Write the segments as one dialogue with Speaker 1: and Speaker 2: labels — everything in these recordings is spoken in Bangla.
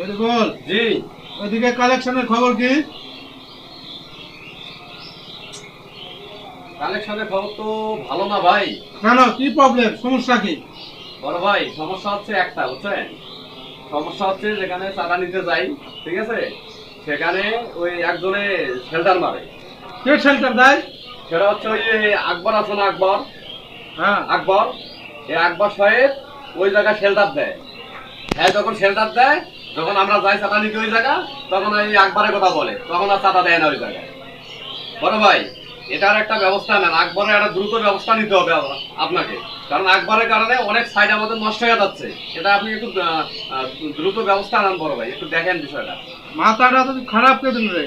Speaker 1: বল জি। ওইদিকে কালেকশনের খবর কি?
Speaker 2: কালেকশনের খবর তো ভালো না ভাই।
Speaker 1: কেন, কি প্রবলেম, সমস্যা কি?
Speaker 2: বড় ভাই সমস্যা হচ্ছে একটা, বুঝছেন? সমস্যা হচ্ছে যেখানে চাঁদা নিতে যাই, ঠিক আছে, সেখানে ওই একজনে শেল্টার মারে।
Speaker 1: কে শেল্টার দেয়?
Speaker 2: সেটা হচ্ছে ওই যে আকবর আছে না, আকবর,
Speaker 1: হ্যাঁ
Speaker 2: আকবর, এই আকবর সাহেব ওই জায়গায় শেল্টার দেয়। হ্যাঁ, যখন শেল্টার দেয়, যখন আমরা যাই চাঁদা নিতে ওই জায়গা, তখন ওই আকবরের কথা বলে, তখন আর চাঁদা দেয় না ওই জায়গায়। বড় ভাই, এটার একটা ব্যবস্থা নেন, আকবরের একটা দ্রুত ব্যবস্থা নিতে হবে আপনাকে। কারণ আকবরের কারণে অনেক সাইড আমাদের নষ্ট হয়ে যাচ্ছে। এটা আপনি একটু দ্রুত ব্যবস্থা নেন বড় ভাই, একটু দেখেন বিষয়টা।
Speaker 1: মাথাটা তো খারাপ করে দিল রে।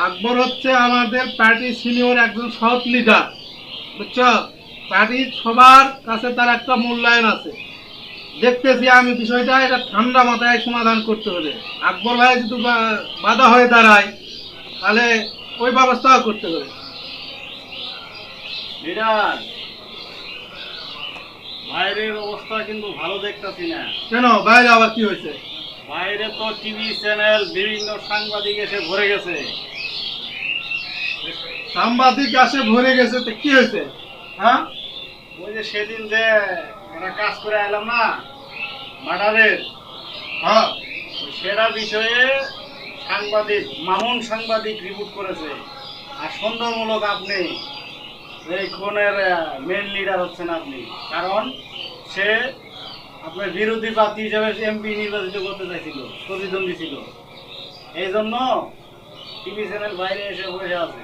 Speaker 1: আকবর হচ্ছে আমাদের পার্টির সিনিয়র একজন সৎ লিডার, বুঝছো? পার্টির সবার কাছে তার একটা মূল্যায়ন আছে। দেখতেছি আমি বিষয়টা, এটা ঠান্ডা মাথায় সমাধান করতে হবে। আকবর ভাই যদি বাধা হয়ে দাঁড়ায়, তাহলে ওই ব্যবস্থাও করতে হবে।
Speaker 3: লিডার, বাইরের অবস্থা কিন্তু ভালো দেখতেছি না।
Speaker 1: কেন, বাইরে আবার কি হয়েছে?
Speaker 3: বাইরে তো টিভি চ্যানেল, বিভিন্ন সাংবাদিক এসে ভরে গেছে।
Speaker 1: সাংবাদিক আসে ভরে গেছে, তো কি হয়েছে? হ্যাঁ,
Speaker 3: ওই যে সেদিন যে আমরা কাজ করে এলাম না মার্ডারের,
Speaker 1: হ্যাঁ,
Speaker 3: সেটা বিষয়ে সাংবাদিক, মামুন সাংবাদিক রিপোর্ট করেছে। আর সন্দেহমূলক আপনি এই খুনের মেন লিডার হচ্ছেন আপনি। কারণ সে আপনার বিরোধী প্রার্থী হিসেবে এমপি নির্বাচিত করতে চাইছিল, প্রতিদ্বন্দ্বী ছিল। এই জন্য টিভি চ্যানেল বাইরে এসে বসে আছে,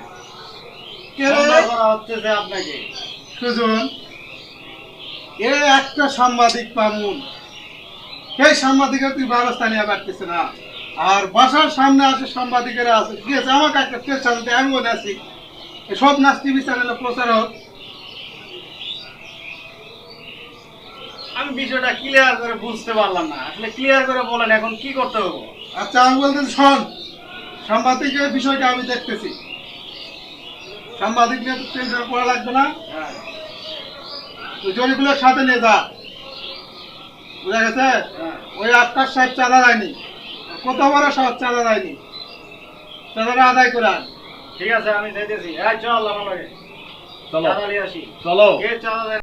Speaker 3: সন্দেহ করা হচ্ছে যে আপনাকে।
Speaker 1: সুজন, এ একটা সাংবাদিক পামুন, সেই সাংবাদিকের তুই ব্যবস্থা নিয়ে পারতেছে না। আর বাসার সামনে আসে সাংবাদিকেরা আছে, ঠিক আছে, আমাকে একটা চেষ্টা করতে, আমি মনে আছি সব নাচ টিভি চ্যানেলে প্রচার হোক।
Speaker 3: আমি বিষয়টা ক্লিয়ার করে বুঝতে পারলাম না, আসলে ক্লিয়ার করে বলেন এখন কি করতে হবে।
Speaker 1: আচ্ছা, আমি বলতেছি শোন, সাংবাদিকের বিষয়টা আমি দেখতেছি। সাংবাদিক নিয়ে টেনশন করা লাগবে না।
Speaker 3: হ্যাঁ,
Speaker 1: তুই জরিগুলোর সাথে নিয়ে যা, বুঝা গেছে?
Speaker 3: হ্যাঁ,
Speaker 1: ওই আকাশ সাহেব চাঁদা দেয়নি, কত বড় সব চাঁদা দেয়নি, চাঁদাটা আদায় করে আন।
Speaker 3: ঠিক আছে, আমি যাইতেছি। চল আমার লাগে,
Speaker 2: চলো
Speaker 3: চাঁদা নিয়ে আসি।
Speaker 2: চলো।
Speaker 3: কে চাঁদা দেয়?